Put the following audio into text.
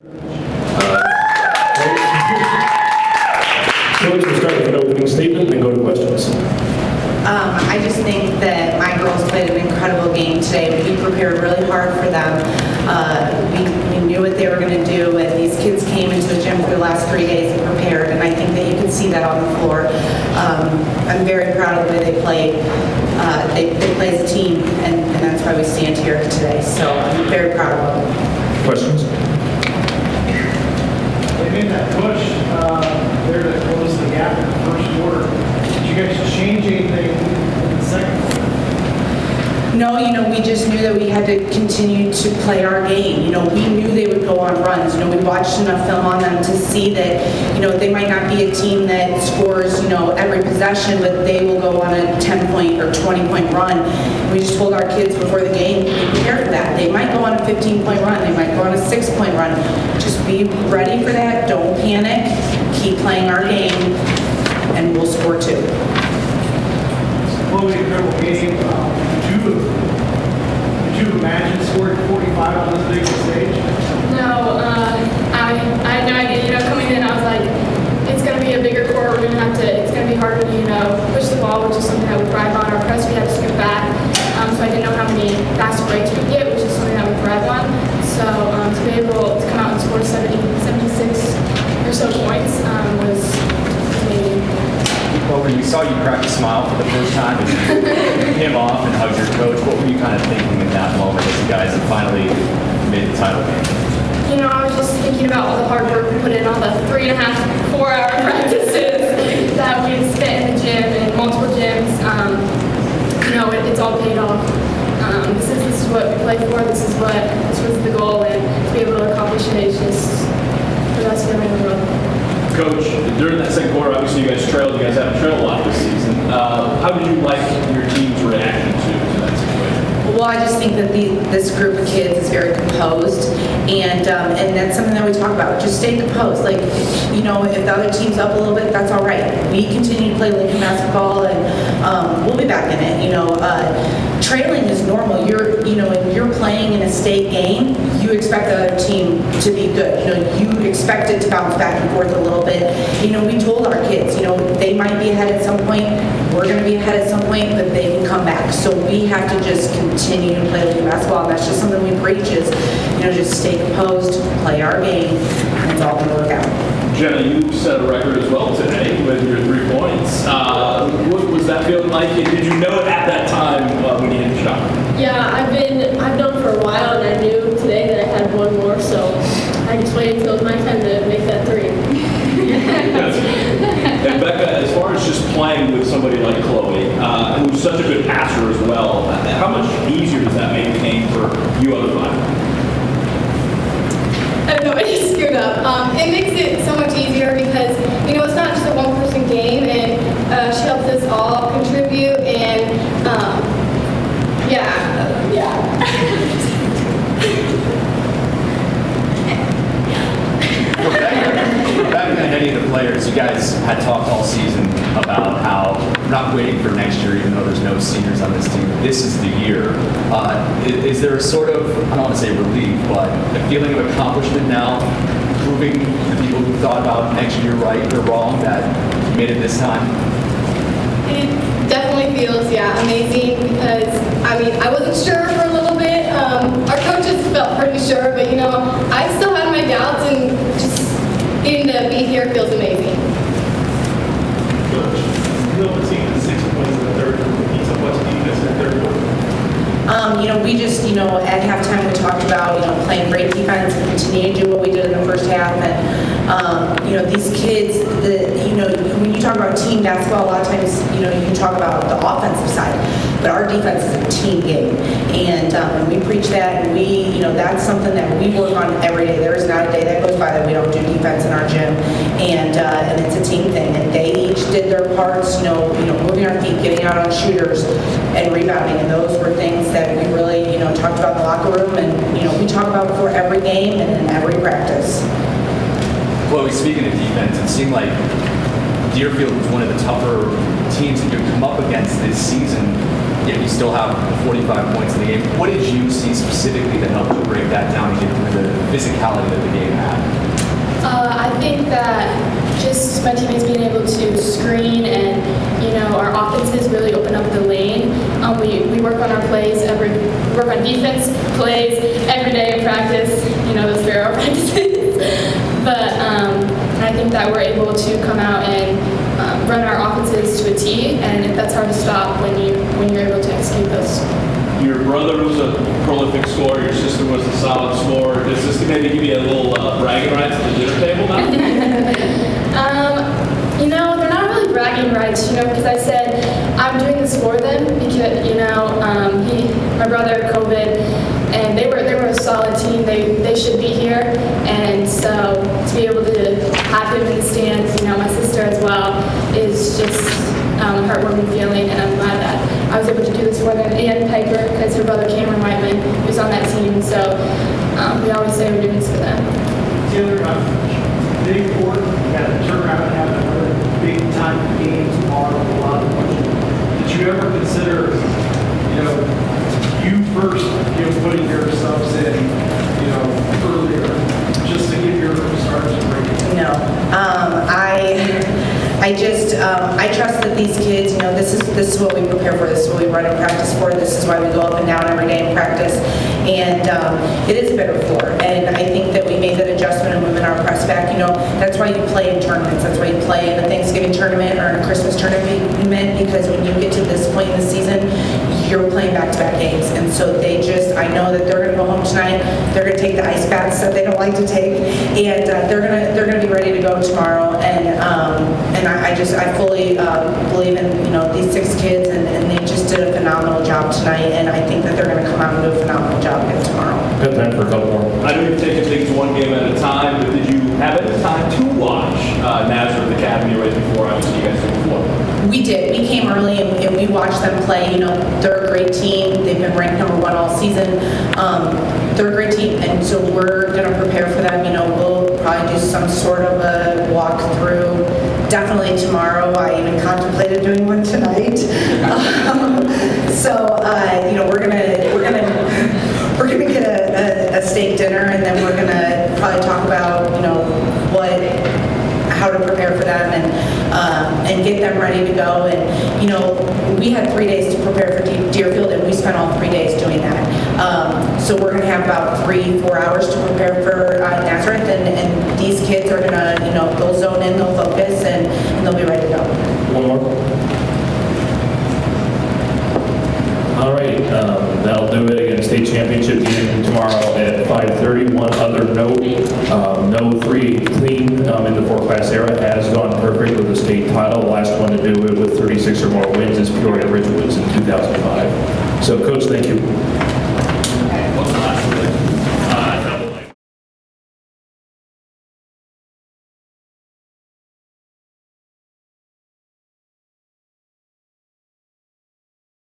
Coach, we'll start with an opening statement and then go to questions. I just think that my girls played an incredible game today. We prepared really hard for them. We knew what they were going to do, and these kids came into the gym for the last 3 days and prepared, and I think that you can see that on the floor. I'm very proud of the way they played. They play as a team, and that's why we stand here today. So I'm very proud of them. Questions? They made that push there to close the gap in the first quarter. Did you guys change anything in the second quarter? No, we just knew that we had to continue to play our game. We knew they would go on runs. We watched enough film on them to see that, they might not be a team that scores, every possession, but they will go on a 10-point or 20-point run. We just told our kids before the game, be prepared for that. They might go on a 15-point run. They might go on a 6-point run. Just be ready for that. Don't panic. Keep playing our game, and we'll score too. Chloe, incredible game. Did you imagine scoring 45 on this big stage? No, I had no idea. Coming in, I was like, it's going to be a bigger court. We're going to have to, it's going to be harder to, push the ball, which is something that we thrive on. Our press, we had to scoot back. So I didn't know how many fast breaks we'd get, which is something that we thrive on. So to be able to come out and score 76 or so points was amazing. Well, when we saw you crack a smile for the first time and you came off and hugged your coach, what were you kind of thinking in that moment as you guys had finally made the title game? I was just thinking about all the hard work we put in, all the 3.5, 4-hour practices that we had spent in the gym and multiple gyms. It's all paid off. This is what we played for. This was the goal, and to be able to accomplish it is just the best feeling in the world. Coach, during that second quarter, obviously you guys trailed. You guys haven't trailed a lot this season. How did you like your team's reaction to that situation? Well, I just think that this group of kids is very composed, and that's something that we talk about. Just stay composed. If the other team's up a little bit, that's all right. We continue to play Lincoln basketball, and we'll be back in it. Trailing is normal. If you're playing in a state game, you expect the other team to be good. You expect it to bounce back and forth a little bit. We told our kids, they might be ahead at some point. We're going to be ahead at some point, but they can come back. So we have to just continue to play Lincoln basketball, and that's just something we preach is, just stay composed, play our game, and it's all going to work out. Jenna, you set a record as well today with your 3 points. What was that feeling like? And did you know it at that time when you hit the shot? Yeah, I've known for a while, and I knew today that I had one more, so I just waited until it was my time to make that 3. And Becca, as far as just playing with somebody like Chloe, who's such a good passer as well, how much easier does that make the game for you other five? I have no idea, screwed up. It makes it so much easier because, it's not just a one-person game, and she helps us all contribute, and, yeah. Back to any of the players, you guys had talked all season about how we're not waiting for next year, even though there's no seniors on this team. This is the year. Is there a sort of, I don't want to say relief, but a feeling of accomplishment now, proving the people who thought about next year right or wrong that you made it this time? It definitely feels, amazing because, I wasn't sure for a little bit. Our coaches felt pretty sure, but, I still had my doubts, and just getting to be here feels amazing. Coach, you built the team to 6 points in the third quarter. Need so much defense in the third quarter. We just, at halftime we talked about, playing great defense and continue to do what we did in the first half. And, these kids, when you talk about team basketball, a lot of times, you can talk about the offensive side, but our defense is a team game. And we preach that, and that's something that we work on every day. There is not a day that goes by that we don't do defense in our gym. And it's a team thing. And they each did their parts, moving our feet, getting out on shooters, and rebounding. And those were things that we really, talked about in the locker room, and, we talk about before every game and in every practice. Chloe, speaking of defense, it seemed like Deerfield was one of the tougher teams that you've come up against this season, yet you still have 45 points in the game. What did you see specifically that helped you break that down and get through the physicality that the game had? I think that just my teammates being able to screen and, our offenses really open up the lane. We work on our plays, work on defense plays every day in practice, those Pharaoh practices. But I think that we're able to come out and run our offenses to a T, and that's hard to stop when you're able to execute those. Your brother was a prolific scorer. Your sister was a solid scorer. Does this maybe give you a little bragging rights at the dinner table now? They're not really bragging rights, because I said I'm doing this for them because, my brother, COVID, and they were a solid team. They should be here, and so to be able to have him in the stands, my sister as well, is just a heartwarming feeling, and I'm glad that I was able to do this for them. And Piper, because her brother Cameron Whiteman was on that team, so we always say we're doing this for them. Taylor, big board, you got to turn around and have another big time game tomorrow. A lot of questions. Did you ever consider, you first, putting your subs in, earlier, just to give your starters a break? No. I trust that these kids, this is what we prepare for, this is what we run in practice for, this is why we go up and down every day in practice, and it is a better floor, and I think that we made that adjustment and moving our press back, that's why you play in tournaments, that's why you play in a Thanksgiving tournament or in a Christmas tournament, because when you get to this point in the season, you're playing back-to-back games, and so I know that they're going to go home tonight, they're going to take the ice baths that they don't like to take, and they're going to be ready to go tomorrow, and I fully believe in, these 6 kids, and they just did a phenomenal job tonight, and I think that they're going to come out and do a phenomenal job again tomorrow. Got time for a couple more. I know you've taken things one game at a time, but did you have any time to watch Nazareth Academy right before? Obviously, you guys did before. We did. We came early and we watched them play. They're a great team. They've been ranked number 1 all season. They're a great team, and so we're going to prepare for them. We'll probably do some sort of a walkthrough. Definitely tomorrow. I even contemplated doing one tonight. We're gonna get a steak dinner, and then we're gonna probably talk about how to prepare for them and get them ready to go. And we had 3 days to prepare for Deerfield, and we spent all 3 days doing that. So we're going to have about 3-4 hours to prepare for Nazareth, and these kids are going to, they'll zone in, they'll focus, and they'll be ready to go. One more. All right, that'll do it. Again, state championship game tomorrow at 5:30. One other note, no 3 clean in the 4-class era has gone perfect with the state title. The last one to do it with 36 or more wins is Peoria Ridgewoods in 2005. So, Coach, thank you.